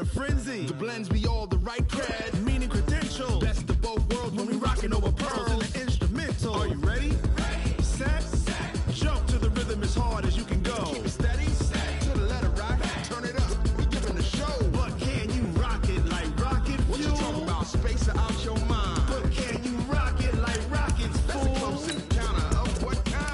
a frenzy. The blends be all the right cred, meaning credential. Best of both worlds when we rockin' over pearls in the instrumental. Are you ready? Set. Jump to the rhythm as hard as you can go. Keep it steady. To the letter rock. Turn it up. We giving a show. But can you rock it like rocket fuel? What you talking about? Space out your mind. But can you rock it like rockets, fool? That's a close encounter of what kind?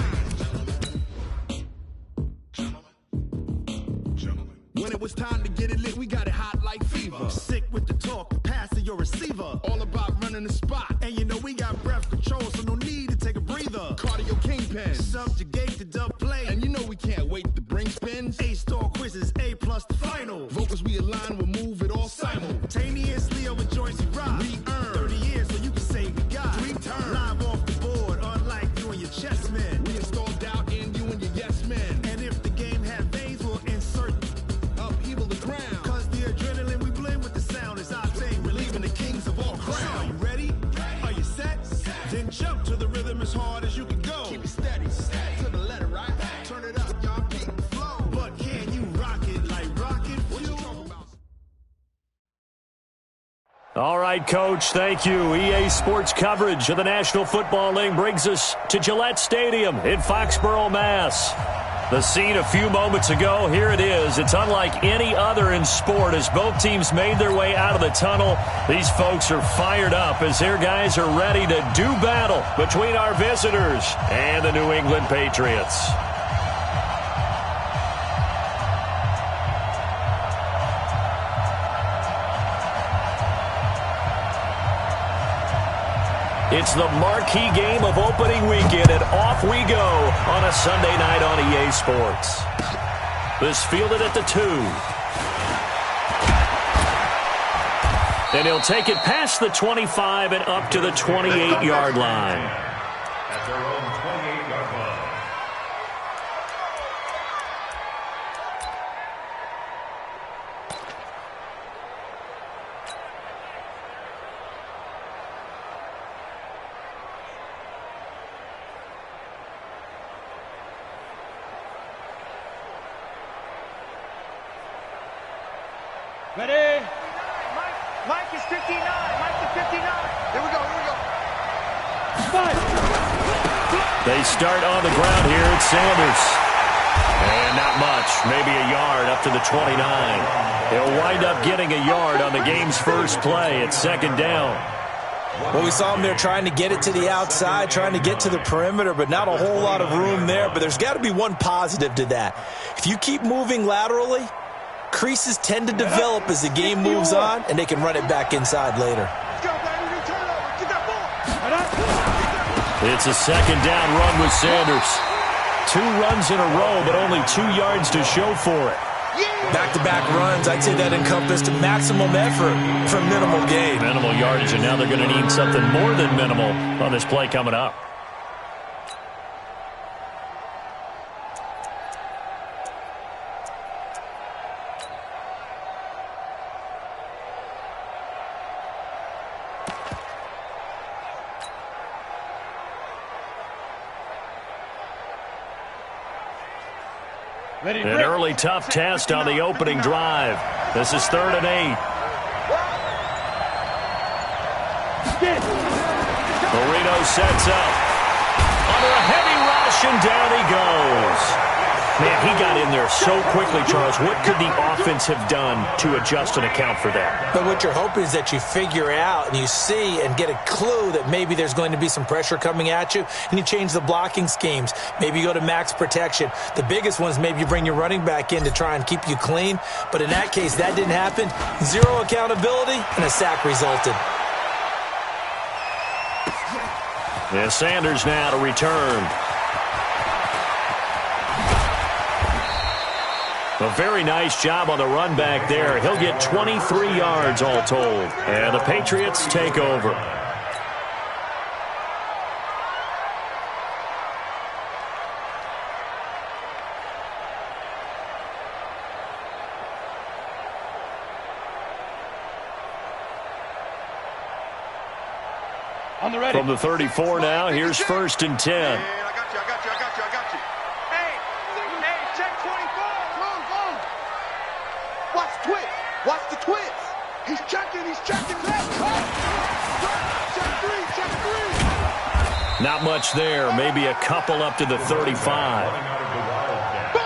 Gentlemen. When it was time to get it lit, we got it hot like fever. Sick with the talk, passing your receiver. All about running the spot. And you know we got breath control, so no need to take a breather. Cardio kingpin, subjugate the dub play. And you know we can't wait to bring spins. A-star quizzes, A+ the final. Vocals we align, we'll move it all simultaneously over joints we rock. We earn 30 years, so you can say we got 3 turns. Live off the board, unlike you and your chess men. We install doubt in you and your yes men. And if the game had veins, we'll insert upheaval the ground. Cause the adrenaline we blend with the sound is our thing. We're leaving the kings of all crowns. Are you ready? Are you set? Then jump to the rhythm as hard as you can go. Keep it steady. To the letter, right? Turn it up, y'all keep the flow. But can you rock it like rocket fuel? All right, Coach, thank you. EA Sports coverage of the National Football League brings us to Gillette Stadium in Foxborough, Mass. The scene a few moments ago, here it is. It's unlike any other in sport as both teams made their way out of the tunnel. These folks are fired up as their guys are ready to do battle between our visitors and the New England Patriots. It's the marquee game of opening weekend, and off we go on a Sunday night on EA Sports. This fielded at the 2. And he'll take it past the 25 and up to the 28-yard line. At their own 28-yard line. Ready? Mike is 59. Mike is 59. Here we go. They start on the ground here at Sanders. And not much. Maybe a yard up to the 29. He'll wind up getting a yard on the game's first play at 2nd down. Well, we saw him there trying to get it to the outside, trying to get to the perimeter, but not a whole lot of room there. But there's got to be one positive to that. If you keep moving laterally, creases tend to develop as the game moves on, and they can run it back inside later. It's a 2nd down run with Sanders. 2 runs in a row, but only 2 yards to show for it. Back-to-back runs, I'd say that encompassed maximum effort for minimal gain. Minimal yardage, and now they're going to need something more than minimal on this play coming up. An early tough test on the opening drive. This is 3rd and 8. Marino sets up. Under a heavy rush, and down he goes. Man, he got in there so quickly, Charles. What could the offense have done to adjust and account for that? But what you're hoping is that you figure out and you see and get a clue that maybe there's going to be some pressure coming at you, and you change the blocking schemes. Maybe you go to max protection. The biggest one is maybe you bring your running back in to try and keep you clean. But in that case, that didn't happen. 0 accountability, and a sack resulted. Yeah, Sanders now to return. A very nice job on the run back there. He'll get 23 yards all told. And the Patriots take over. From the 34 now, here's 1st and 10. I got you. Hey, check 24. Watch the twist. He's checking. Check three. Not much there. Maybe a couple up to the 35.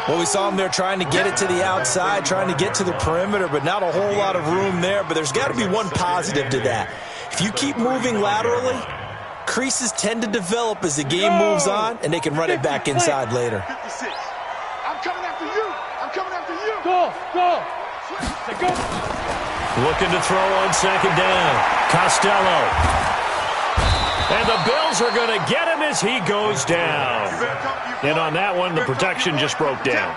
Well, we saw him there trying to get it to the outside, trying to get to the perimeter, but not a whole lot of room there. But there's got to be one positive to that. If you keep moving laterally, creases tend to develop as the game moves on, and they can run it back inside later. 56. I'm coming after you. Go. Looking to throw on second down. Costello. And the Bills are going to get him as he goes down. And on that one, the protection just broke down.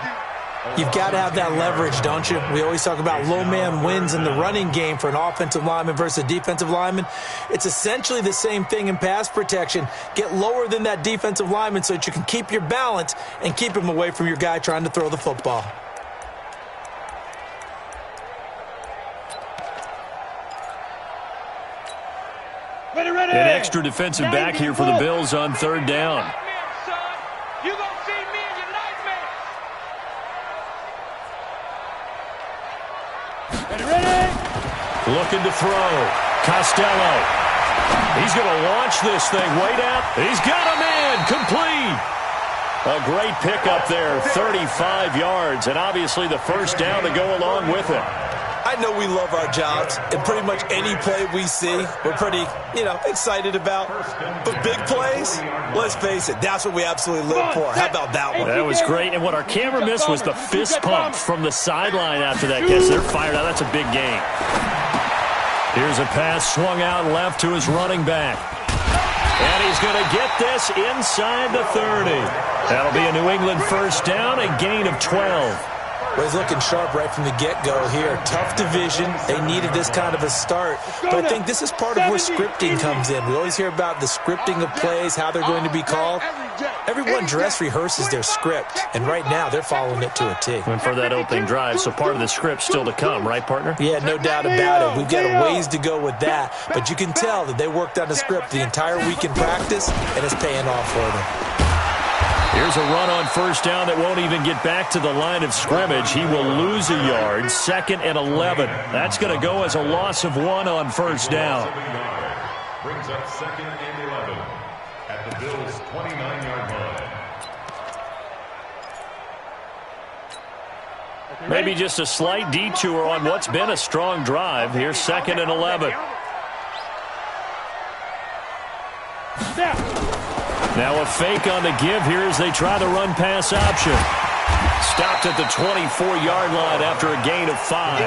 You've got to have that leverage, don't you? We always talk about low man wins in the running game for an offensive lineman versus a defensive lineman. It's essentially the same thing in pass protection. Get lower than that defensive lineman so that you can keep your balance and keep him away from your guy trying to throw the football. An extra defensive back here for the Bills on third down. You gonna see me in your nightmares. Ready? Looking to throw. Costello. He's going to launch this thing way down. He's got a man. Complete. A great pickup there. 35 yards. And obviously the first down to go along with it. I know we love our jobs, and pretty much any play we see, we're pretty, excited about. But big plays, let's face it, that's what we absolutely live for. How about that one? That was great, and what our camera missed was the fist pump from the sideline after that. Guess they're fired out. That's a big game. Here's a pass swung out left to his running back. And he's going to get this inside the 30. That'll be a New England first down, a gain of 12. Well, he's looking sharp right from the get-go here. Tough division. They needed this kind of a start. But I think this is part of where scripting comes in. We always hear about the scripting of plays, how they're going to be called. Everyone dress rehearses their script, and right now they're following it to a T. And for that opening drive, so part of the script still to come, right, partner? Yeah, no doubt about it. We've got a ways to go with that. But you can tell that they worked on the script the entire week in practice, and it's paying off for them. Here's a run on first down that won't even get back to the line of scrimmage. He will lose a yard. 2nd and 11. That's going to go as a loss of 1 on first down. Brings up 2nd and 11 at the Bills' 29-yard line. Maybe just a slight detour on what's been a strong drive. Here's 2nd and 11. Now a fake on the give here as they try the run-pass option. Stopped at the 24-yard line after a gain of 5.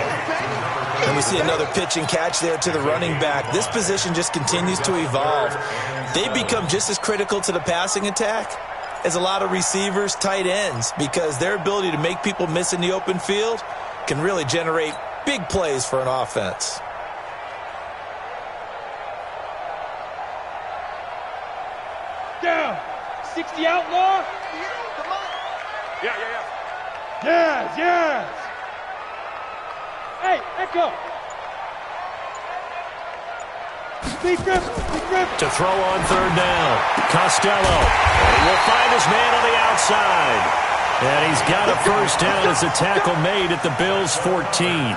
And we see another pitch and catch there to the running back. This position just continues to evolve. They become just as critical to the passing attack as a lot of receivers, tight ends, because their ability to make people miss in the open field can really generate big plays for an offense. Down. 60 outlaw. Yeah. Yes. Hey, echo. Big grip. To throw on third down. Costello. And he will find his man on the outside. And he's got a first down as a tackle made at the Bills' 14.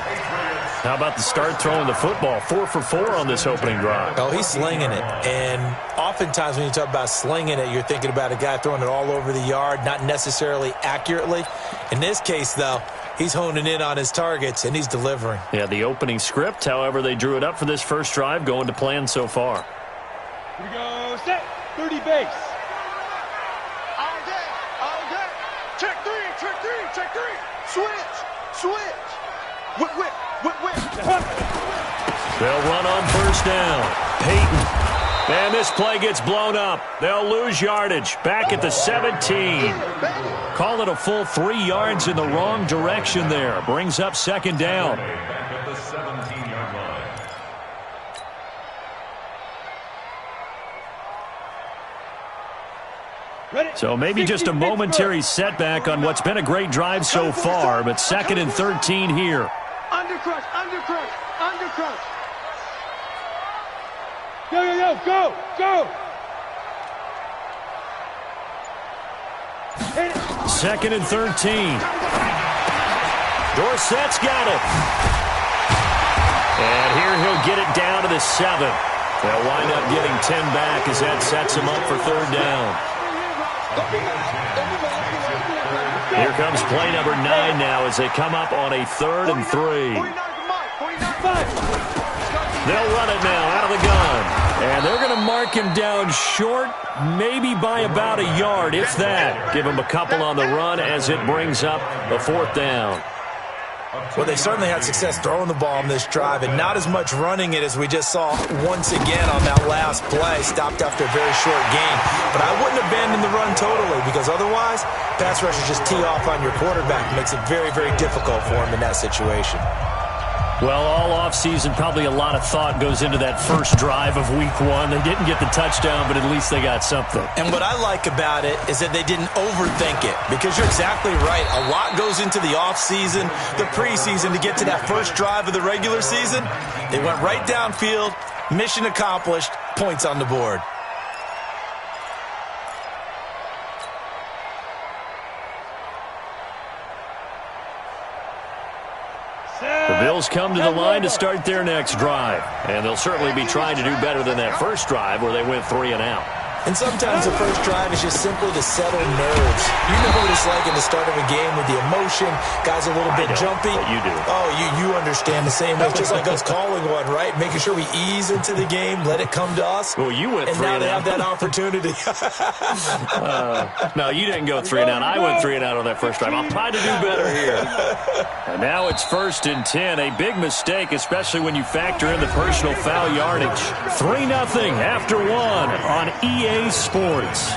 How about the start throwing the football? 4 for 4 on this opening drive. Oh, he's slinging it. And oftentimes when you talk about slinging it, you're thinking about a guy throwing it all over the yard, not necessarily accurately. In this case, though, he's honing in on his targets, and he's delivering. Yeah, the opening script, however, they drew it up for this first drive, going to plan so far. Here we go. Set. 30 base. All day. Check three. Switch. Whip. They'll run on first down. Peyton. And this play gets blown up. They'll lose yardage. Back at the 17. Call it a full 3 yards in the wrong direction there. Brings up second down. Back at the 17-yard line. Ready. So maybe just a momentary setback on what's been a great drive so far, but 2nd and 13 here. Undercrush. Go. 2nd and 13. Dorsett's got it. And here he'll get it down to the 7. They'll wind up getting 10 back as that sets him up for 3rd down. Here comes play number 9 now as they come up on a 3rd and 3. They'll run it now out of the gun. And they're going to mark him down short, maybe by about a yard, if that. Give him a couple on the run as it brings up a 4th down. Well, they certainly had success throwing the ball on this drive and not as much running it as we just saw once again on that last play. Stopped after a very short gain. But I wouldn't abandon the run totally because otherwise, pass rushers just tee off on your quarterback. It makes it very, very difficult for him in that situation. Well, all offseason, probably a lot of thought goes into that first drive of Week 1. They didn't get the touchdown, but at least they got something. And what I like about it is that they didn't overthink it, because you're exactly right. A lot goes into the offseason, the preseason, to get to that first drive of the regular season. They went right downfield, mission accomplished, points on the board. The Bills come to the line to start their next drive. And they'll certainly be trying to do better than that first drive where they went 3 and out. And sometimes the first drive is just simply to settle nerves. You know what it's like in the start of a game with the emotion. Guys a little bit jumpy. You do. Oh, you understand the same way. It's just like us calling one, right? Making sure we ease into the game, let it come to us. Well, you went 3 and out. And now they have that opportunity. No, you didn't go 3 and out. I went 3 and out on that first drive. I'll try to do better here. And now it's 1st and 10. A big mistake, especially when you factor in the personal foul yardage. 3-0 after 1 on EA Sports.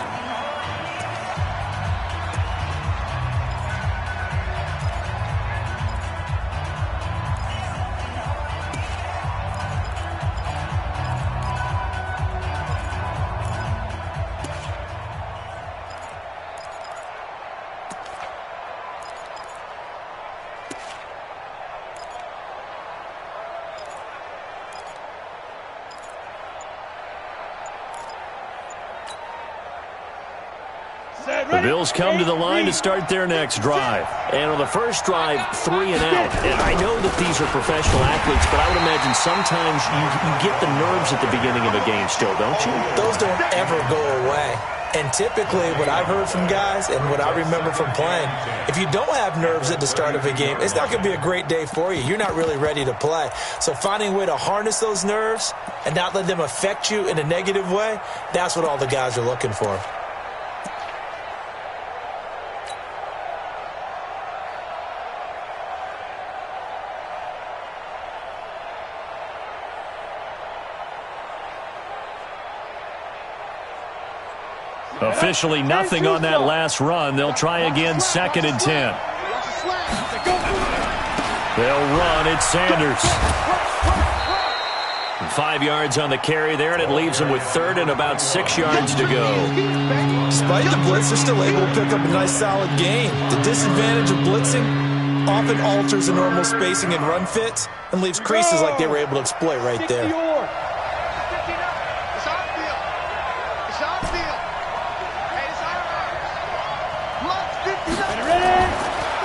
The Bills come to the line to start their next drive. And on the first drive, 3 and out. And I know that these are professional athletes, but I would imagine sometimes you get the nerves at the beginning of a game still, don't you? Those don't ever go away. And typically what I've heard from guys and what I remember from playing, if you don't have nerves at the start of a game, it's not going to be a great day for you. You're not really ready to play. So finding a way to harness those nerves and not let them affect you in a negative way, that's what all the guys are looking for. Officially nothing on that last run. They'll try again 2nd and 10. They'll run. It's Sanders. 5 yards on the carry there, and it leaves them with 3rd and about 6 yards to go. Despite the blitz, they're still able to pick up a nice solid gain. The disadvantage of blitzing often alters the normal spacing and run fits and leaves creases like they were able to exploit right there.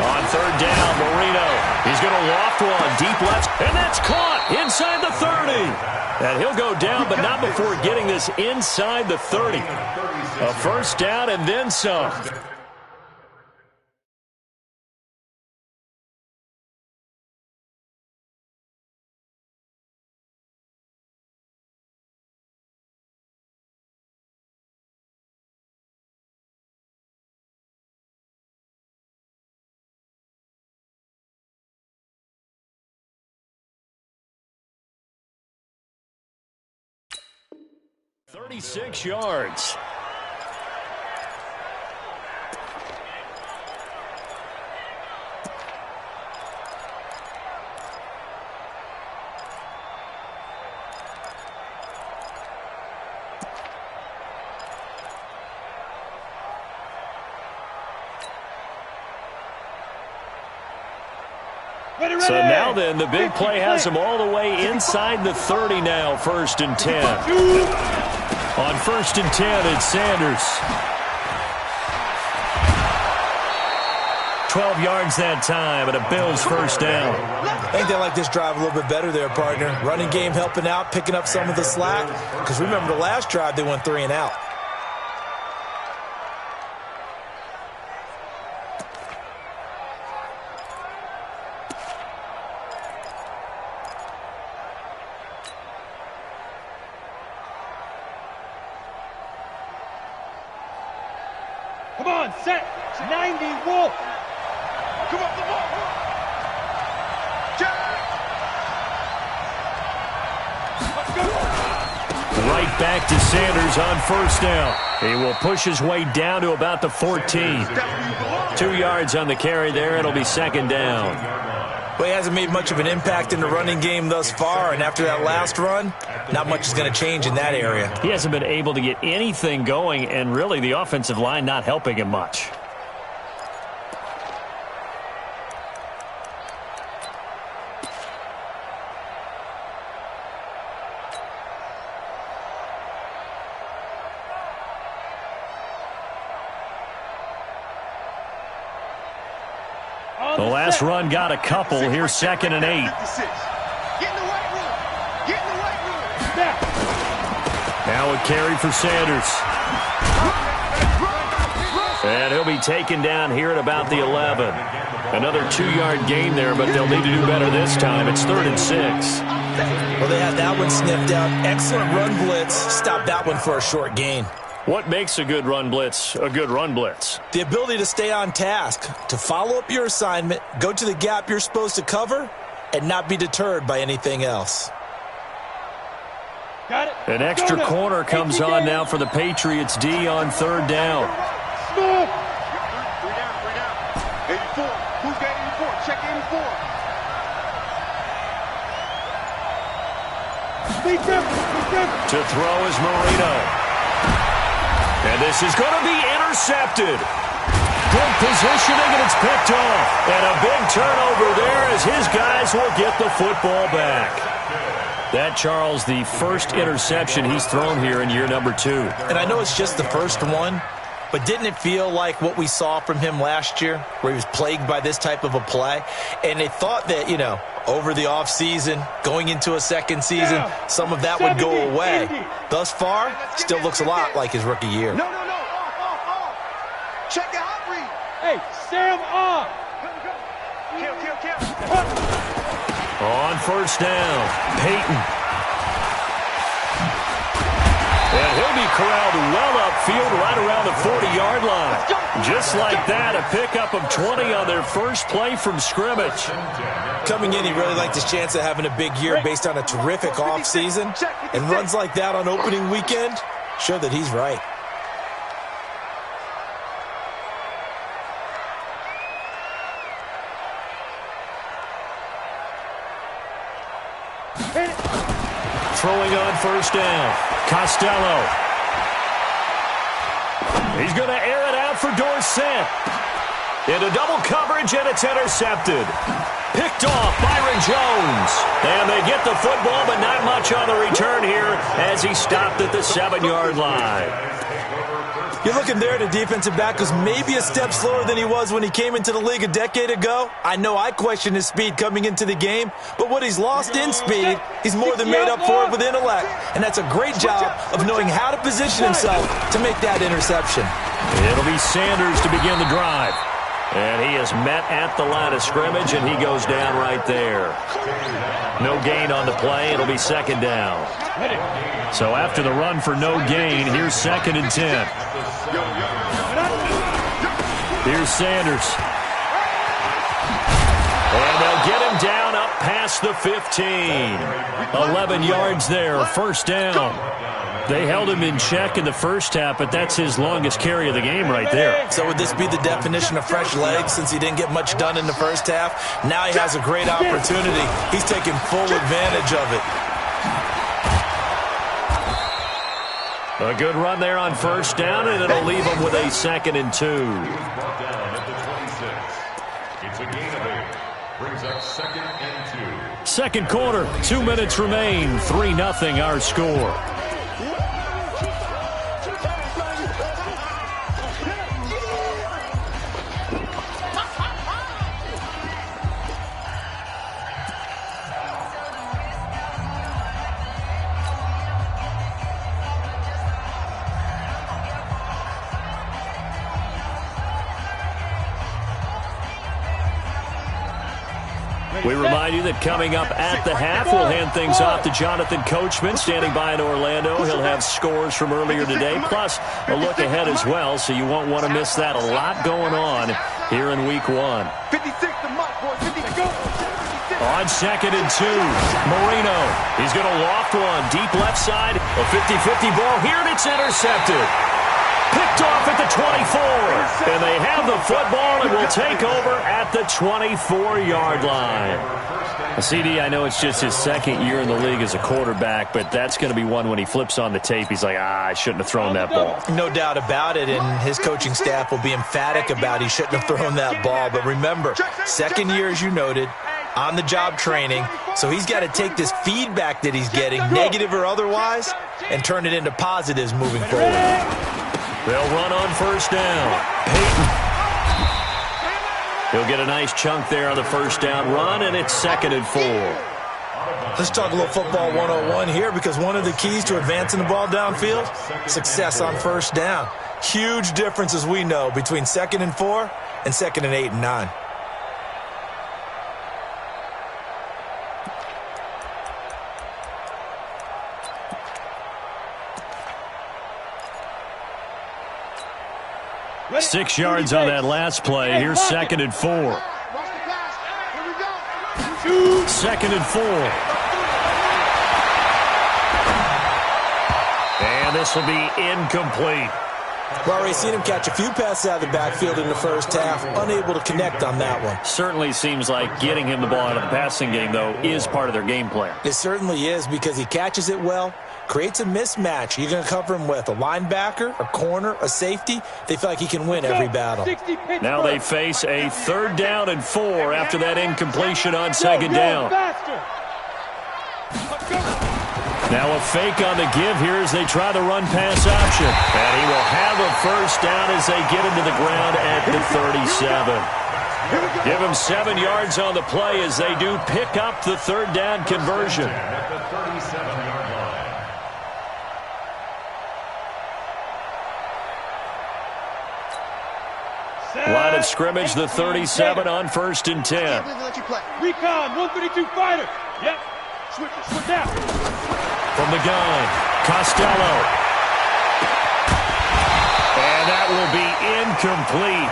On 3rd down, Marino. He's going to loft one deep left, and that's caught inside the 30. And he'll go down, but not before getting this inside the 30. A 1st down and then some. .36 yards. So now then, the big play has them all the way inside the 30 now, 1st and 10. On 1st and 10, it's Sanders. 12 yards that time, and a Bills 1st down. I think they like this drive a little bit better there, partner. Running game helping out, picking up some of the slack. Because remember, the last drive, they went 3 and out. Come on, set. 90, Wolf. Come on, come on. Jack. Let's go. Right back to Sanders on first down. He will push his way down to about the 14. 2 yards on the carry there. It'll be second down. Well, he hasn't made much of an impact in the running game thus far, and after that last run, not much is going to change in that area. He hasn't been able to get anything going, and really the offensive line not helping him much. The last run got a couple. Here's 2nd and 8. Get in the white room. Get in the white room. Snap. Now a carry for Sanders. And he'll be taken down here at about the 11. Another 2-yard gain there, but they'll need to do better this time. It's 3rd and 6. Well, they had that one sniffed out. Excellent run blitz. Stop that one for a short gain. What makes a good run blitz a good run blitz? The ability to stay on task, to follow up your assignment, go to the gap you're supposed to cover, and not be deterred by anything else. Got it. An extra corner comes on now for the Patriots D on 3rd down. Smooth. 3 down, 3 down. 84. Who's got 84? Check 84. To throw is Marino. And this is going to be intercepted. Good positioning, and it's picked off. And a big turnover there as his guys will get the football back. That, Charles, the first interception he's thrown here in year number 2. And I know it's just the first one, but didn't it feel like what we saw from him last year, where he was plagued by this type of a play? And they thought that, you know, over the offseason, going into a second season, some of that would go away. Thus far, still looks a lot like his rookie year. No. Off. Check the hot read. Hey, Sam off. Kill. On first down, Peyton. And he'll be corralled well upfield right around the 40-yard line. Just like that, a pickup of 20 on their first play from scrimmage. Coming in, he really liked his chance of having a big year based on a terrific offseason. And runs like that on opening weekend show that he's right. Throwing on first down, Costello. He's going to air it out for Dorsett. Into double coverage, and it's intercepted. Picked off Byron Jones. And they get the football, but not much on the return here as he stopped at the 7-yard line. You're looking there at a defensive back who's maybe a step slower than he was when he came into the league a decade ago. I know I questioned his speed coming into the game, but what he's lost in speed, he's more than made up for it with intellect. And that's a great job of knowing how to position himself to make that interception. It'll be Sanders to begin the drive. And he is met at the line of scrimmage, and he goes down right there. No gain on the play. It'll be second down. So after the run for no gain, here's 2nd and 10. Here's Sanders. And they'll get him down up past the 15. 11 yards there, first down. They held him in check in the first half, but that's his longest carry of the game right there. So would this be the definition of fresh legs since he didn't get much done in the first half? Now he has a great opportunity. He's taking full advantage of it. A good run there on first down, and it'll leave him with a 2nd and 2. Brought down at the 26. It's a gain of 8. Brings up 2nd and 2. Second quarter, 2 minutes remain. 3-0 our score. We remind you that coming up at the half, we'll hand things off to Jonathan Coachman, standing by in Orlando. He'll have scores from earlier today, plus a look ahead as well, so you won't want to miss that. A lot going on here in Week 1. 56 to Mike, boy. 56. On 2nd and 2, Marino. He's going to loft one. Deep left side. A 50-50 ball here, and it's intercepted. Picked off at the 24. And they have the football and will take over at the 24-yard line. CD, I know it's just his second year in the league as a quarterback, but that's going to be one when he flips on the tape. He's like, I shouldn't have thrown that ball. No doubt about it, and his coaching staff will be emphatic about he shouldn't have thrown that ball. But remember, second year, as you noted, on-the-job training, so he's got to take this feedback that he's getting, negative or otherwise, and turn it into positives moving forward. They'll run on first down. Peyton. He'll get a nice chunk there on the first down run, and it's 2nd and 4. Let's talk a little football 101 here, because one of the keys to advancing the ball downfield, success on first down. Huge difference, as we know, between 2nd and 4 and 2nd and 8 and 9. Ready? 6 yards on that last play. Here's 2nd and 4. 2nd and 4. And this will be incomplete. We've already seen him catch a few passes out of the backfield in the first half, unable to connect on that one. Certainly seems like getting him the ball out of the passing game, though, is part of their game plan. It certainly is, because he catches it well, creates a mismatch. You're going to cover him with a linebacker, a corner, a safety. They feel like he can win every battle. Now they face a 3rd down and 4 after that incompletion on 2nd down. Now a fake on the give here as they try the run-pass option. And he will have a first down as they get him to the ground at the 37. Give him 7 yards on the play as they do pick up the 3rd down conversion. At the 37-yard line. Line of scrimmage, the 37 on 1st and 10. Recon, 132 fighter. Yep. Switch out. From the gun, Costello. And that will be incomplete.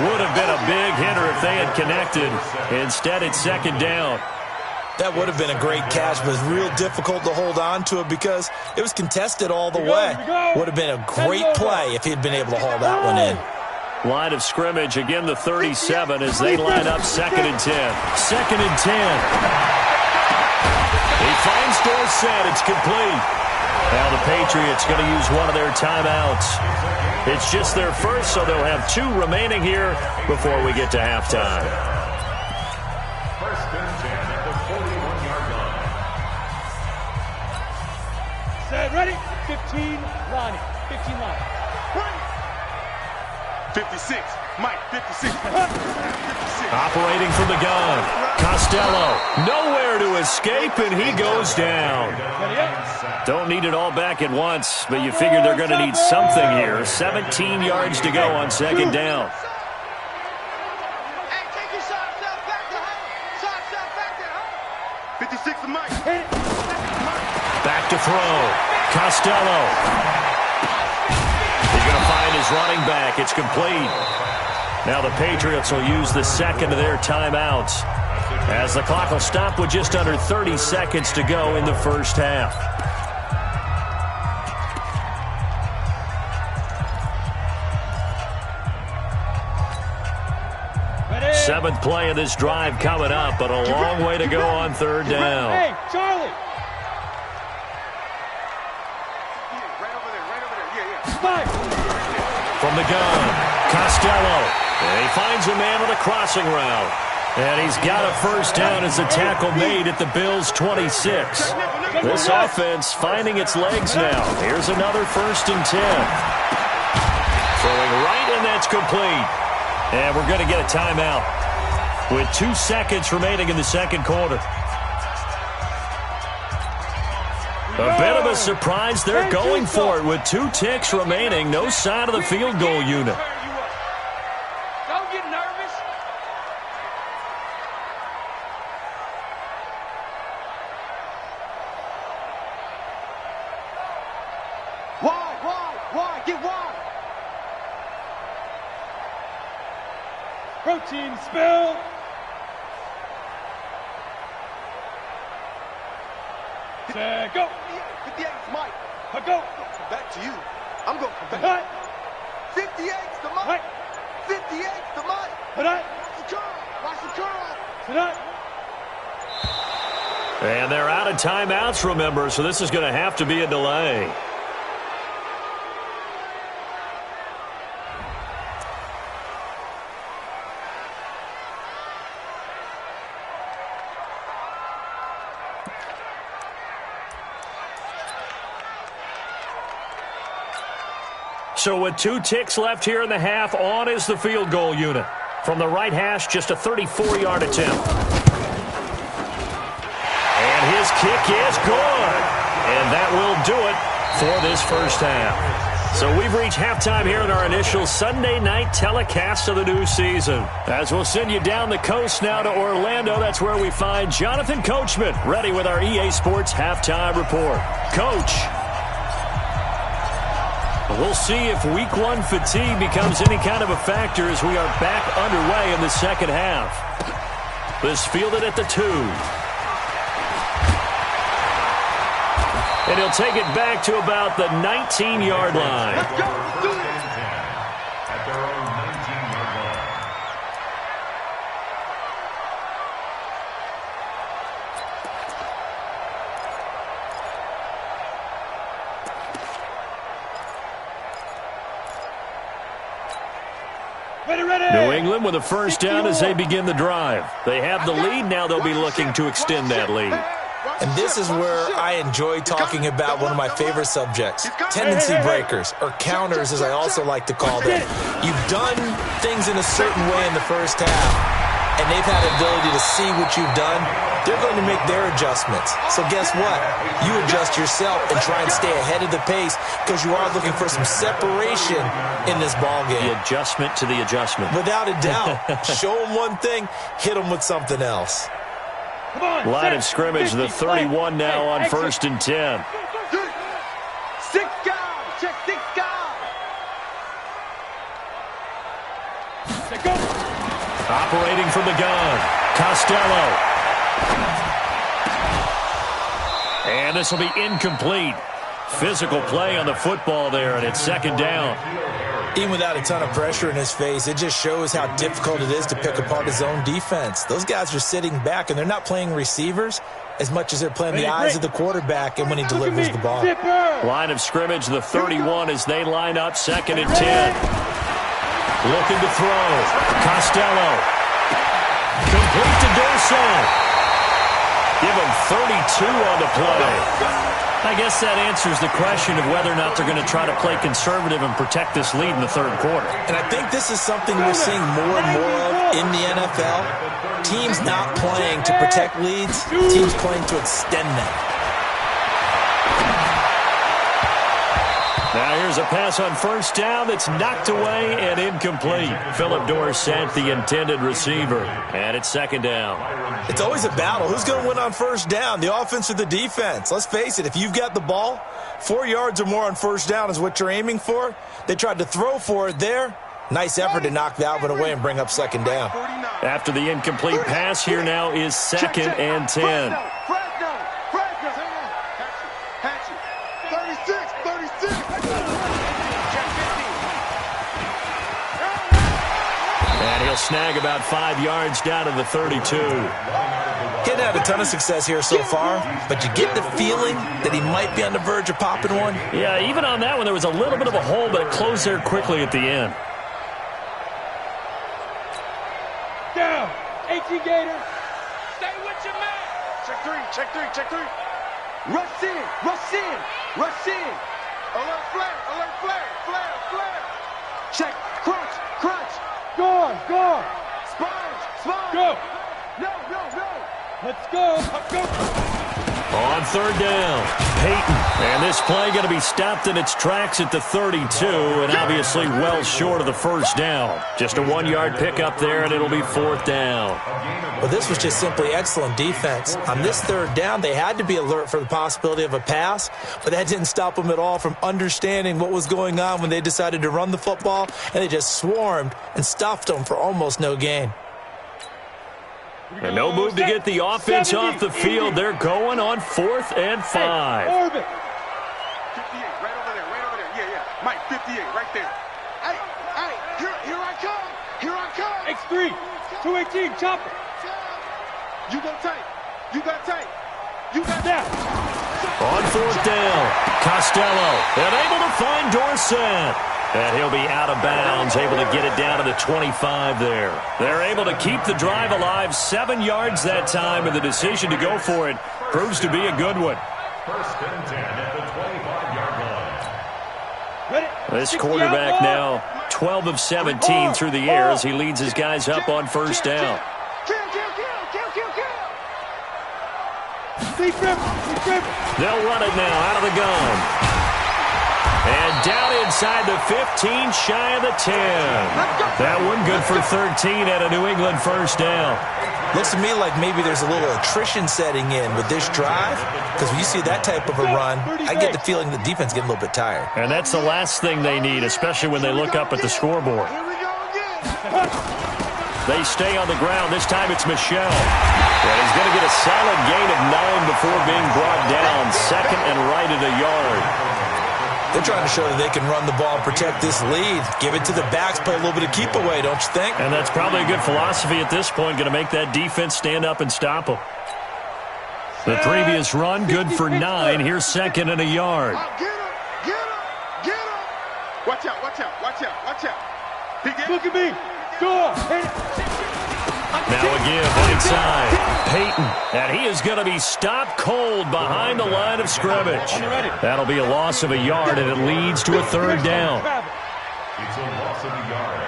Would have been a big hitter if they had connected. Instead, it's 2nd down. That would have been a great catch, but it's real difficult to hold on to it because it was contested all the way. Would have been a great play if he'd been able to haul that one in. Line of scrimmage, again the 37 as they line up 2nd and 10. 2nd and 10. He finds Dorsett. It's complete. Now the Patriots going to use one of their timeouts. It's just their first, so they'll have 2 remaining here before we get to halftime. 1st and 10 at the 41-yard line. Set, ready? 15, Lonnie. 15, Lonnie. 56. Mike, 56. 56. Operating from the gun. Costello. Nowhere to escape, and he goes down. Don't need it all back at once, but you figure they're going to need something here. 17 yards to go on 2nd down. Hey, take your shots up back to home. Shots up back to home. 56 to Mike. Back to throw. Costello. He's going to find his running back. It's complete. Now the Patriots will use the 2nd of their timeouts as the clock will stop with just under 30 seconds to go in the first half. Ready? 7th play of this drive coming up, but a long way to go on 3rd down. Hey, Charlie. From the gun, Costello. And he finds a man on a crossing route. And he's got a first down as a tackle made at the Bills' 26. This offense finding its legs now. Here's another 1st and 10. Throwing right, and that's complete. And we're going to get a timeout with 2 seconds remaining in the 2nd quarter. A bit of a surprise. They're going for it with 2 ticks remaining. No sign of the field goal unit. Don't get nervous. team spill. Set, go. 58's Mike. Go. Come back to you. I'm going to come back. 58's the Mike. 58's the Mike. Watch the curl. Watch the curl. And they're out of timeouts, remember, so this is going to have to be a delay. So with 2 ticks left here in the half, on is the field goal unit. From the right hash, just a 34-yard attempt. And his kick is good. And that will do it for this first half. So we've reached halftime here in our initial Sunday night telecast of the new season. As we'll send you down the coast now to Orlando, that's where we find Jonathan Coachman, ready with our EA Sports halftime report. Coach. We'll see if Week 1 fatigue becomes any kind of a factor as we are back underway in the second half. This fielded at the 2. And he'll take it back to about the 19-yard line. Let's go. At their own 19-yard line. New England with a first down as they begin the drive. They have the lead. Now they'll be looking to extend that lead. And this is where I enjoy talking about one of my favorite subjects, tendency breakers, or counters as I also like to call them. You've done things in a certain way in the first half, and they've had the ability to see what you've done. They're going to make their adjustments. So guess what? You adjust yourself and try and stay ahead of the pace because you are looking for some separation in this ball game. The adjustment to the adjustment. Without a doubt. Show them one thing, hit them with something else. Line of scrimmage, the 31 now on 1st and 10. 6 guys. Check 6 guys. Operating from the gun, Costello. And this will be incomplete. Physical play on the football there, and it's second down. Even without a ton of pressure in his face, it just shows how difficult it is to pick apart his own defense. Those guys are sitting back, and they're not playing receivers as much as they're playing the eyes of the quarterback and when he delivers the ball. Line of scrimmage, the 31 as they line up, 2nd and 10. Looking to throw. Costello. Complete to Dorso. Give him 32 on the play. I guess that answers the question of whether or not they're going to try to play conservative and protect this lead in the 3rd quarter. And I think this is something we're seeing more and more of in the NFL. Teams not playing to protect leads, teams playing to extend them. Now here's a pass on 1st down that's knocked away and incomplete. Philip Dorsett, the intended receiver. And it's 2nd down. It's always a battle. Who's going to win on 1st down, the offense or the defense? Let's face it, if you've got the ball, 4 yards or more on 1st down is what you're aiming for. They tried to throw for it there. Nice effort to knock that one away and bring up 2nd down. After the incomplete pass, here now is 2nd and 10. Snag about 5 yards down to the 32. Hadn't had a ton of success here so far, but you get the feeling that he might be on the verge of popping one. Yeah, even on that one, there was a little bit of a hole, but it closed there quickly at the end. Down. 18 Gator. Stay with your man. Check 3, check 3, check 3. Rush in, rush in, rush in. Alert flare, alert flare, flare, flare. Check, crunch, crunch. Go, go. Sponge, sponge. Go. No, no, no. Let's go. Let's go. On third down, Peyton. And this play going to be stopped in its tracks at the 32, and obviously well short of the first down. Just a 1-yard pickup there, and it'll be fourth down. Well, this was just simply excellent defense. On this third down, they had to be alert for the possibility of a pass, but that didn't stop them at all from understanding what was going on when they decided to run the football, and they just swarmed and stuffed them for almost no gain. And no move to get the offense off the field. They're going on 4th and 5. Hey, 58, right over there. Yeah. Mike, 58, right there. Hey, here I come. X3, 218, chopper. You got tight. You got that. On 4th down, Costello, and able to find Dorsett. And he'll be out of bounds, able to get it down to the 25 there. They're able to keep the drive alive, 7 yards that time, and the decision to go for it proves to be a good one. First and 10 at the 25-yard line. This quarterback now 12 of 17 through the air as he leads his guys up on first down. They'll run it now out of the gun. And down inside the 15, shy of the 10. That one good for 13 at a New England first down. Looks to me like maybe there's a little attrition setting in with this drive, because when you see that type of a run, I get the feeling the defense is getting a little bit tired. And that's the last thing they need, especially when they look up at the scoreboard. They stay on the ground. This time it's Michel. And he's going to get a solid gain of 9 before being brought down. Second and right at a yard. They're trying to show that they can run the ball and protect this lead. Give it to the backs, play a little bit of keep away, don't you think? And that's probably a good philosophy at this point, going to make that defense stand up and stop them. The previous run, good for 9. Here's second and a yard. Get him. Watch out. Look at me. Go on. Now again, right side, Peyton. And he is going to be stopped cold behind the line of scrimmage. That'll be a loss of a yard, and it leads to a third down. It's a loss of a yard.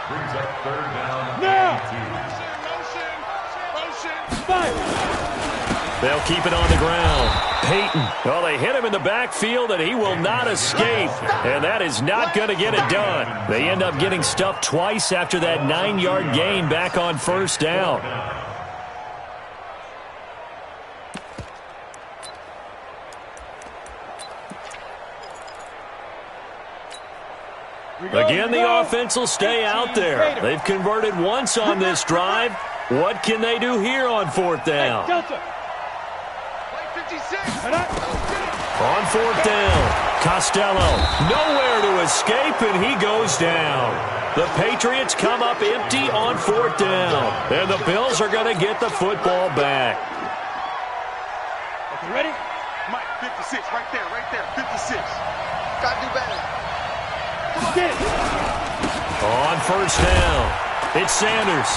Brings up third down. Now. They'll keep it on the ground. Peyton. Well, they hit him in the backfield, and he will not escape. And that is not going to get it done. They end up getting stuffed twice after that 9-yard gain back on first down. Again, the offense will stay out there. They've converted once on this drive. What can they do here on fourth down? On fourth down, Costello, nowhere to escape, and he goes down. The Patriots come up empty on fourth down, and the Bills are going to get the football back. Okay, ready? Mike, 56, right there, 56. Gotta do better. Get it. On first down, it's Sanders.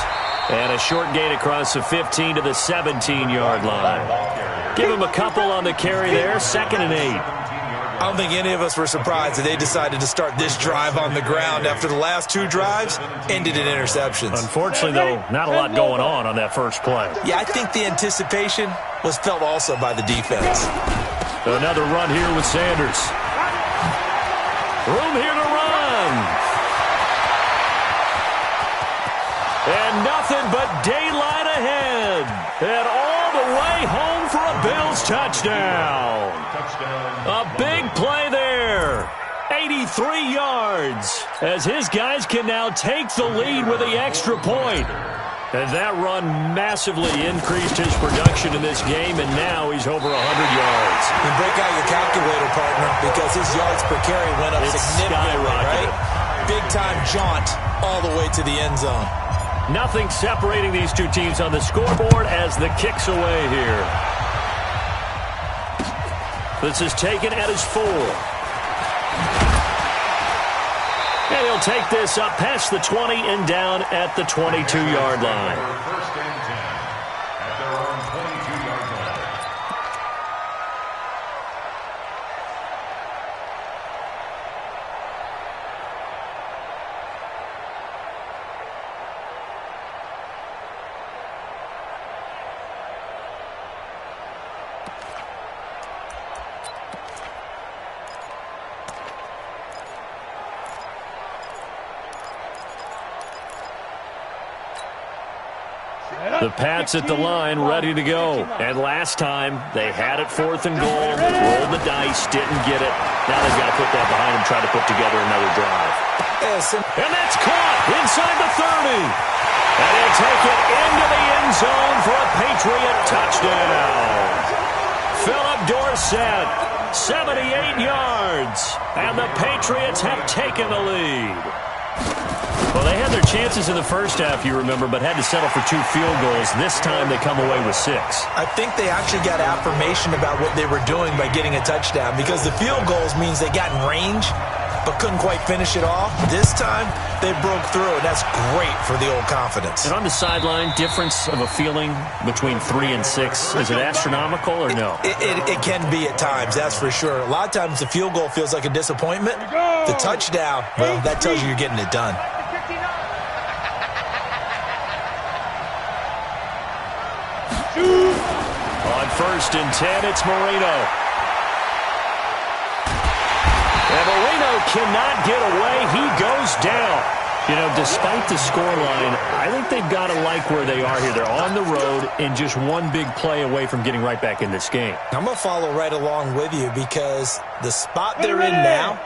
And a short gain across the 15 to the 17-yard line. Give him a couple on the carry there, 2nd and 8. I don't think any of us were surprised that they decided to start this drive on the ground after the last 2 drives ended in interceptions. Unfortunately, though, not a lot going on that first play. Yeah, I think the anticipation was felt also by the defense. Another run here with Sanders. Room here to run. And nothing but daylight ahead. And all the way home for a Bills touchdown. A big play there. 83 yards. As his guys can now take the lead with the extra point. And that run massively increased his production in this game, and now he's over 100 yards. You break out your calculator, partner, because his yards per carry went up significantly, right? Big-time jaunt all the way to the end zone. Nothing separating these two teams on the scoreboard as the kick's away here. This is taken at his 4. And he'll take this up past the 20 and down at the 22-yard line. First and 10 at their own 22-yard line. The Pats at the line, ready to go. And last time, they had it 4th and goal, rolled the dice, didn't get it. Now they've got to put that behind them, try to put together another drive. And that's caught inside the 30. And he'll take it into the end zone for a Patriot touchdown. Philip Dorsett, 78 yards. And the Patriots have taken the lead. Well, they had their chances in the first half, you remember, but had to settle for 2 field goals. This time they come away with 6. I think they actually got affirmation about what they were doing by getting a touchdown, because the field goals means they got in range but couldn't quite finish it off. This time they broke through, and that's great for the old confidence. And on the sideline, difference of a feeling between 3 and 6, is it astronomical or no? It can be at times, that's for sure. A lot of times the field goal feels like a disappointment. The touchdown, well, that tells you you're getting it done. On 1st and 10, it's Marino. And Marino cannot get away. He goes down. You know, despite the scoreline, I think they've got to like where they are here. They're on the road and just one big play away from getting right back in this game. I'm going to follow right along with you, because the spot they're in now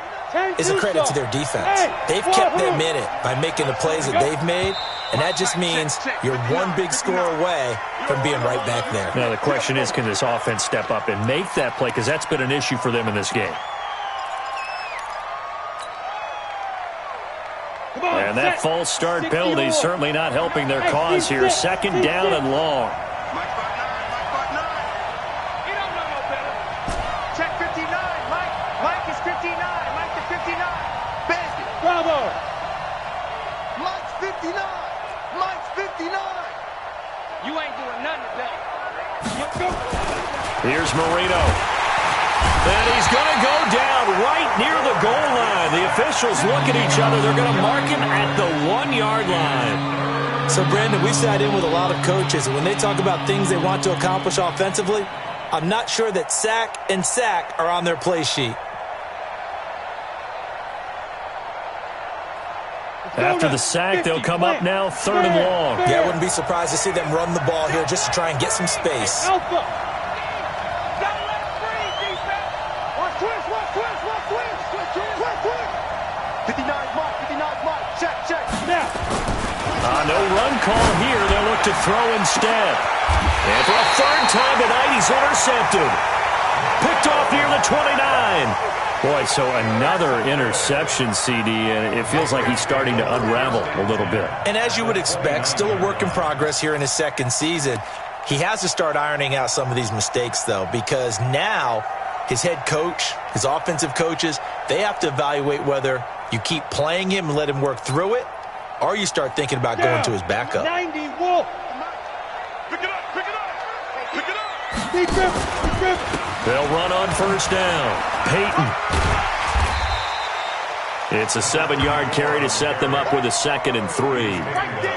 is a credit to their defense. They've kept them in it by making the plays that they've made, and that just means you're one big score away from being right back there. Now the question is, can this offense step up and make that play? Because that's been an issue for them in this game. And that false start penalty is certainly not helping their cause here. 2nd down and long. Check 59. Mike is 59. Mike to 59. Basket. Bravo. Mike's 59. Mike's 59. You ain't doing nothing today. Here's Marino. And he's going to go down right near the goal line. The officials look at each other. They're going to mark him at the 1-yard line. So, Brandon, we sat in with a lot of coaches, and when they talk about things they want to accomplish offensively, I'm not sure that sack and sack are on their play sheet. After the sack, they'll come up now 3rd and long. Yeah, I wouldn't be surprised to see them run the ball here just to try and get some space. Alpha. No run call here. They'll look to throw instead. And for a 3rd time tonight, he's intercepted. Picked off near the 29. Boy, so another interception, CD, and it feels like he's starting to unravel a little bit. And as you would expect, still a work in progress here in his 2nd season. He has to start ironing out some of these mistakes, though, because now his head coach, his offensive coaches, they have to evaluate whether you keep playing him and let him work through it, or you start thinking about going to his backup. 90 Wolf. Pick it up, pick it up, pick it up. Deep grip. They'll run on 1st down. Peyton. It's a 7-yard carry to set them up with a 2nd and 3.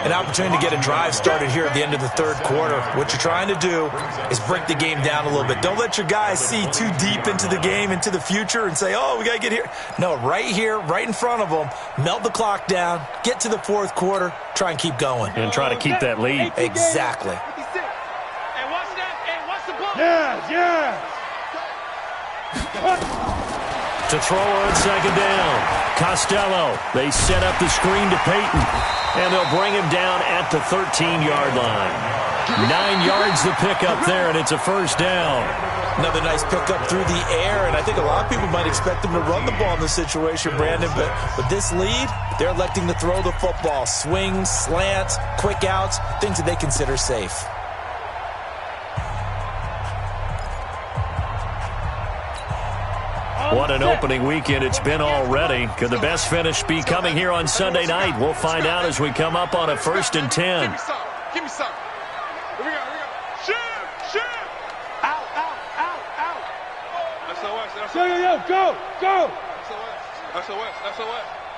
An opportunity to get a drive started here at the end of the 3rd quarter. What you're trying to do is break the game down a little bit. Don't let your guys see too deep into the game, into the future, and say, oh, we got to get here. No, right here, right in front of them, melt the clock down, get to the 4th quarter, try and keep going. And try to keep that lead. Exactly. Hey, watch that. Hey, watch the ball. Yeah. To throw on 2nd down. Costello. They set up the screen to Peyton. And they'll bring him down at the 13-yard line. 9 yards to pick up there, and it's a 1st down. Another nice pickup through the air, and I think a lot of people might expect them to run the ball in this situation, Brandon, but with this lead, they're electing to throw the football. Swings, slants, quick outs, things that they consider safe. What an opening weekend it's been already. Could the best finish be coming here on Sunday night? We'll find out as we come up on a 1st and 10. Give me some. Here we go. Shoot. Out. SOS. Yo, go. SOS.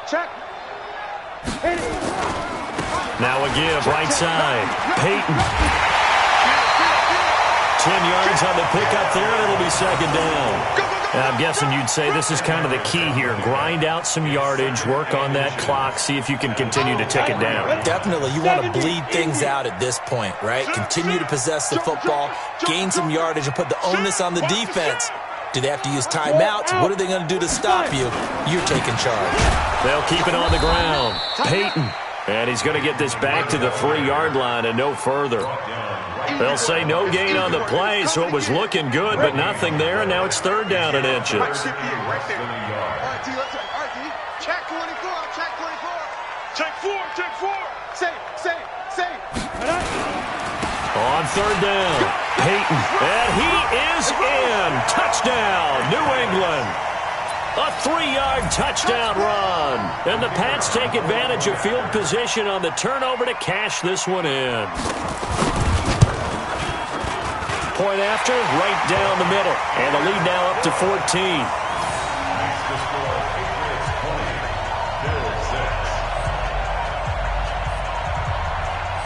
Check. Now a give, right side. Peyton. 10 yards on the pickup there, and it'll be 2nd down. Go. I'm guessing you'd say this is kind of the key here. Grind out some yardage, work on that clock, see if you can continue to tick it down. Definitely. You want to bleed things out at this point, right? Continue to possess the football, gain some yardage, and put the onus on the defense. Do they have to use timeouts? What are they going to do to stop you? You're taking charge. They'll keep it on the ground. Peyton. And he's going to get this back to the 3-yard line and no further. They'll say no gain on the play, so it was looking good, but nothing there, and now it's 3rd down and inches. Right there. All right, T, let's go. All right, T. Check 24. Check 24. Check 4. Check 4. Say. On 3rd down, Peyton. And he is in. Touchdown, New England. A 3-yard touchdown run. And the Pats take advantage of field position on the turnover to cash this one in. Point after, right down the middle. And the lead now up to 14.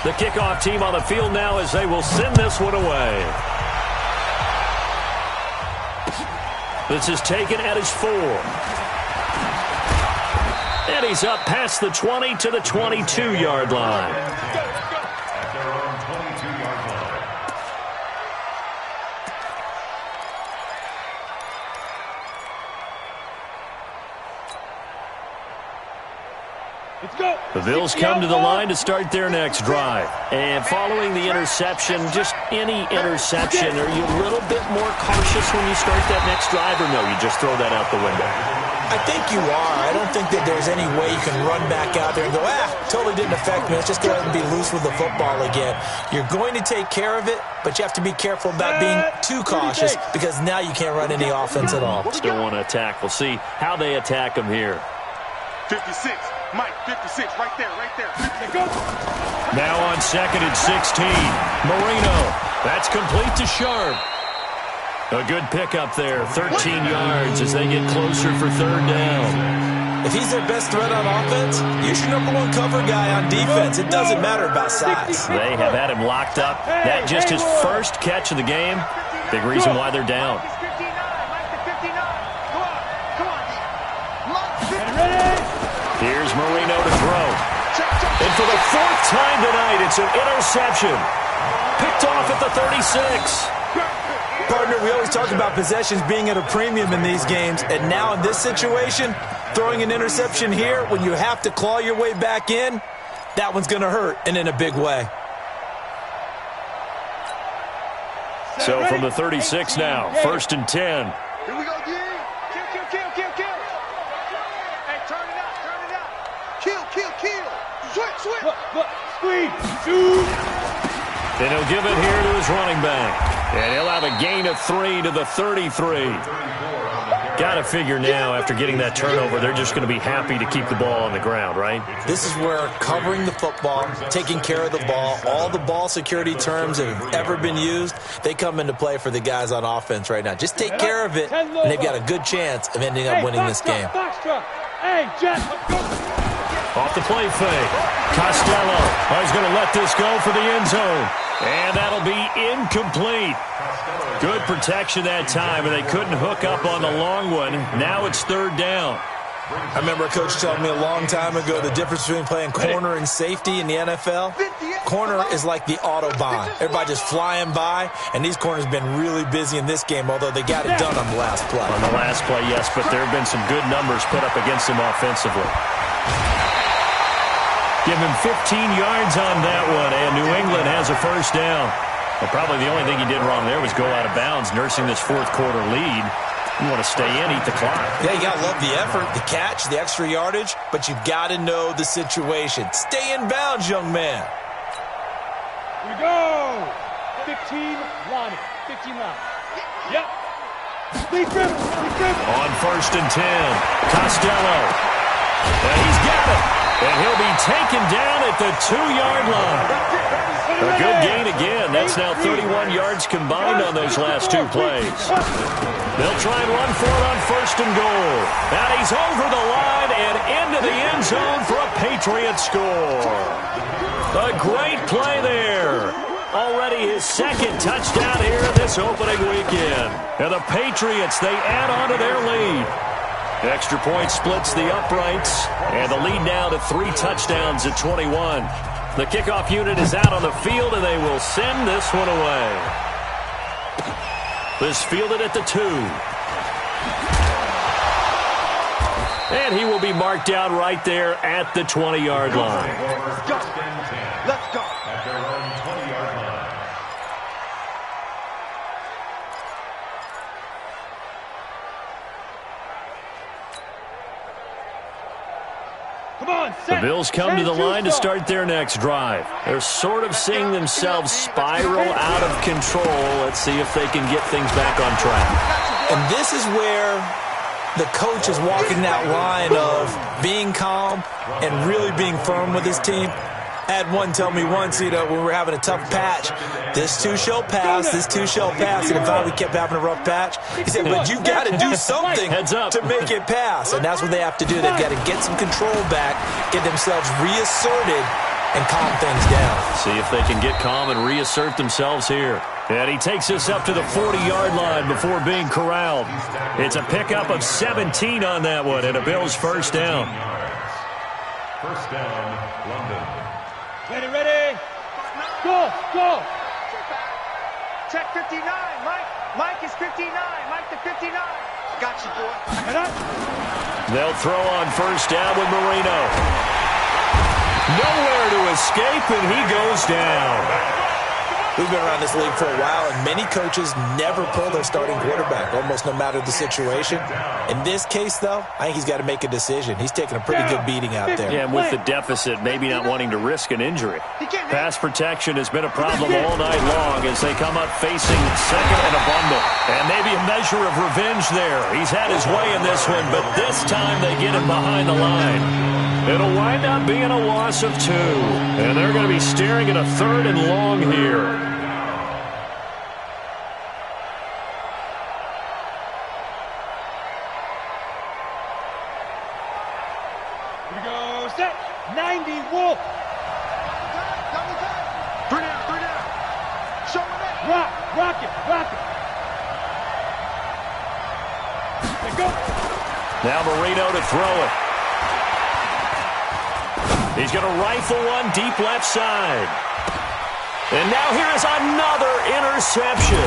The kickoff team on the field now as they will send this one away. This is taken at his 4. And he's up past the 20 to the 22-yard line. At their own 22-yard line. Let's go. The Bills come to the line to start their next drive. And following the interception, just any interception, are you a little bit more cautious when you start that next drive, or no, you just throw that out the window? I think you are. I don't think that there's any way you can run back out there and go, totally didn't affect me. Let's just go ahead and be loose with the football again. You're going to take care of it, but you have to be careful about being too cautious because now you can't run any offense at all. Still want to attack. We'll see how they attack them here. 56. Mike, 56. Right there. Now on 2nd and 16. Marino. That's complete to Sharp. A good pickup there. 13 yards as they get closer for 3rd down. If he's their best threat on offense, use your #1 cover guy on defense. It doesn't matter about size. They have had him locked up. That just his first catch of the game. Big reason why they're down. Here's Marino to throw. And for the 4th time tonight, it's an interception. Picked off at the 36. Partner, we always talk about possessions being at a premium in these games, and now in this situation, throwing an interception here when you have to claw your way back in, that one's going to hurt, and in a big way. So from the 36 now, 1st and 10. Here we go, G. Kill. Hey, turn it out. Kill. Switch. Squeeze. Shoot. And he'll give it here to his running back. And he'll have a gain of 3 to the 33. Got to figure now, after getting that turnover, they're just going to be happy to keep the ball on the ground, right? This is where covering the football, taking care of the ball, all the ball security terms that have ever been used, they come into play for the guys on offense right now. Just take care of it, and they've got a good chance of ending up winning this game. Hey, Jet. Off the play fake. Costello. He's going to let this go for the end zone. And that'll be incomplete. Good protection that time, and they couldn't hook up on the long one. Now it's 3rd down. I remember a coach telling me a long time ago the difference between playing corner and safety in the NFL. Corner is like the Autobahn. Everybody just flying by, and these corners have been really busy in this game, although they got it done on the last play. On the last play, yes, but there have been some good numbers put up against him offensively. Give him 15 yards on that one, and New England has a 1st down. Well, probably the only thing he did wrong there was go out of bounds, nursing this 4th quarter lead. You want to stay in, eat the clock. Yeah, you got to love the effort, the catch, the extra yardage, but you got to know the situation. Stay in bounds, young man. Here we go. 15 line. Yep. Lead dribble. On 1st and 10, Costello. And he's got it. And he'll be taken down at the 2-yard line. A good gain again. That's now 31 yards combined on those last 2 plays. They'll try and run for it on 1st and goal. And he's over the line and into the end zone for a Patriot score. A great play there. Already his second touchdown here this opening weekend. And the Patriots, they add on to their lead. Extra point splits the uprights, and the lead now to 3 touchdowns at 21. The kickoff unit is out on the field, and they will send this one away. This fielded at the 2. And he will be marked down right there at the 20-yard line. Let's go. At their own 20-yard line. The Bills come to the line to start their next drive. They're sort of seeing themselves spiral out of control. Let's see if they can get things back on track. And this is where the coach is walking that line of being calm and really being firm with his team. I had one tell me once, when we were having a tough patch, this too shall pass, this too shall pass. And if we kept having a rough patch, he said, but you got to do something to make it pass. And that's what they have to do. They've got to get some control back, get themselves reasserted, and calm things down. See if they can get calm and reassert themselves here. And he takes us up to the 40-yard line before being corralled. It's a pickup of 17 on that one, and a Bills first down. First down, London. Ready. Go. Check 59, Mike. Mike is 59. Mike to 59. Got you, boy. They'll throw on first down with Marino. Nowhere to escape, and he goes down. We've been around this league for a while, and many coaches never pull their starting quarterback, almost no matter the situation. In this case, though, I think he's got to make a decision. He's taking a pretty good beating out there. Yeah, and with the deficit, maybe not wanting to risk an injury. Pass protection has been a problem all night long as they come up facing second and a bundle. And maybe a measure of revenge there. He's had his way in this one, but this time they get him behind the line. It'll wind up being a loss of 2. And they're going to be staring at a 3rd and long here. Here we go. Set. 90, Wolf. 3 down. Show him that. Rock it. Let's go. Now Marino to throw it. He's going to rifle one deep left side. And now here is another interception.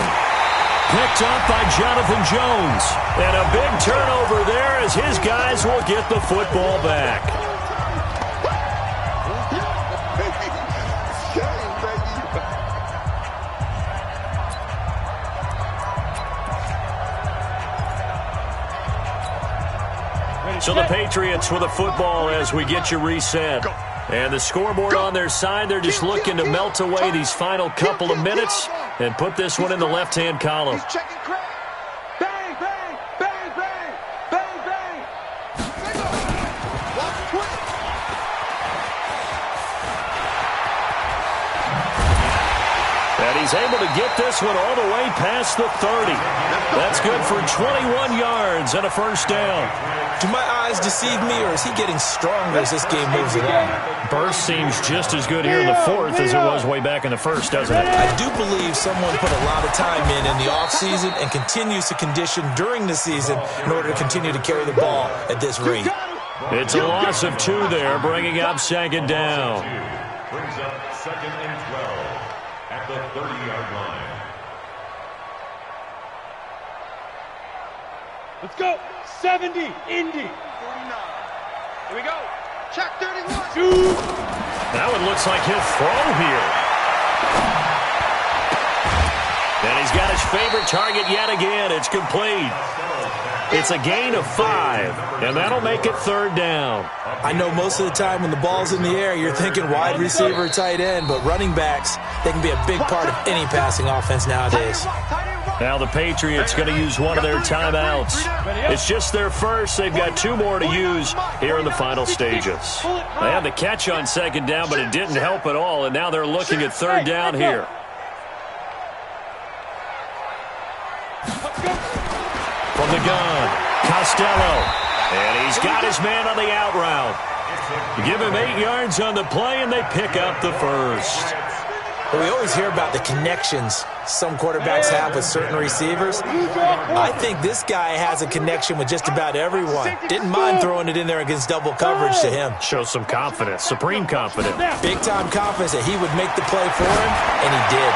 Picked up by Jonathan Jones. And a big turnover there as his guys will get the football back. So the Patriots with the football as we get you reset. And the scoreboard on their side, they're just looking to melt away these final couple of minutes and put this one in the left-hand column. Bang, bang, bang, bang, bang, bang. And he's able to get this one all the way past the 30. That's good for 21 yards and a first down. Do my eyes deceive me, or is he getting stronger as this game moves along? Burst seems just as good here in the 4th as it was way back in the 1st, doesn't it? I do believe someone put a lot of time in the offseason and continues to condition during the season in order to continue to carry the ball at this rate. It's a loss of 2 there, bringing up second down. Brings up 2nd and 12 at the 30-yard line. Let's go. 70, Indy. 49. Here we go. Check 31. That one looks like he'll throw here. And he's got his favorite target yet again. It's complete. It's a gain of 5, and that'll make it 3rd down. I know most of the time when the ball's in the air, you're thinking wide receiver, tight end, but running backs, they can be a big part of any passing offense nowadays. Now the Patriots going to use one of their timeouts. It's just their first. They've got 2 more to use here in the final stages. They had the catch on second down, but it didn't help at all, and now they're looking at 3rd down here. From the gun, Costello. And he's got his man on the out route. Give him 8 yards on the play, and they pick up the first. But we always hear about the connections some quarterbacks have with certain receivers. I think this guy has a connection with just about everyone. Didn't mind throwing it in there against double coverage to him. Shows some confidence, supreme confidence. Big-time confidence that he would make the play for him, and he did.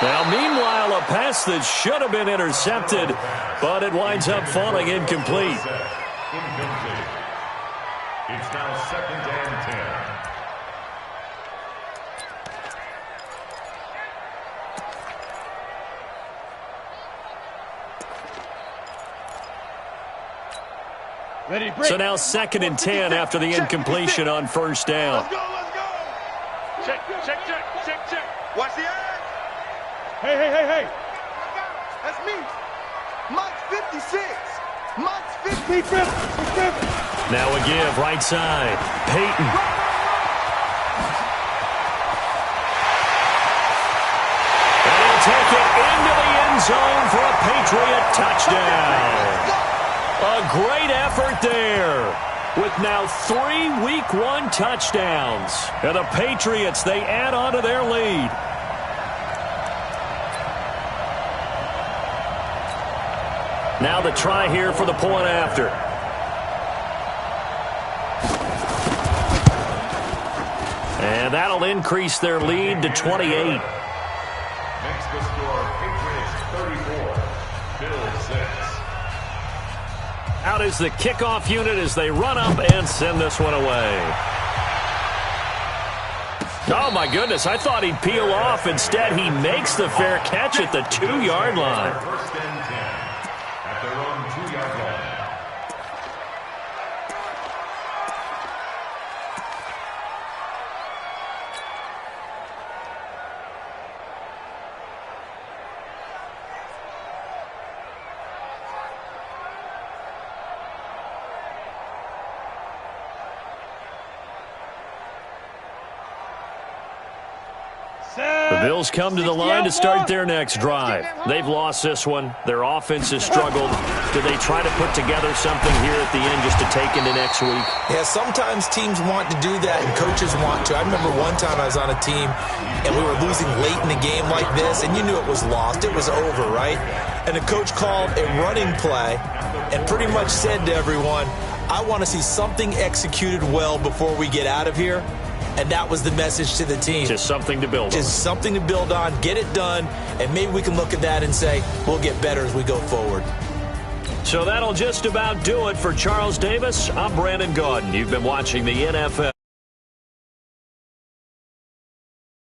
Now, meanwhile, a pass that should have been intercepted, but it winds up falling incomplete. Incomplete. It's now 2nd and 10. So now 2nd and 10 after the incompletion on first down. Let's go, let's go. Check. Watch the eye. Hey. That's me. Mike's 56. Mike's 50. Now a give, right side. Peyton. And he'll take it into the end zone for a Patriot touchdown. A great effort there with now 3 Week 1 touchdowns. And the Patriots, they add on to their lead. Now the try here for the point after. And that'll increase their lead to 28. Makes the score Patriots 34, Bills 6. Out is the kickoff unit as they run up and send this one away. Oh, my goodness. I thought he'd peel off. Instead, he makes the fair catch at the 2-yard line. 1st and 10 at their own 2-yard line. The Bills come to the line to start their next drive. They've lost this one. Their offense has struggled. Do they try to put together something here at the end just to take into next week? Yeah, sometimes teams want to do that and coaches want to. I remember one time I was on a team and we were losing late in the game like this, and you knew it was lost. It was over, right? And the coach called a running play and pretty much said to everyone, I want to see something executed well before we get out of here. And that was the message to the team. Just something to build on. Just something to build on, get it done, and maybe we can look at that and say, we'll get better as we go forward. So that'll just about do it for Charles Davis. I'm Brandon Gaudin. You've been watching the NFL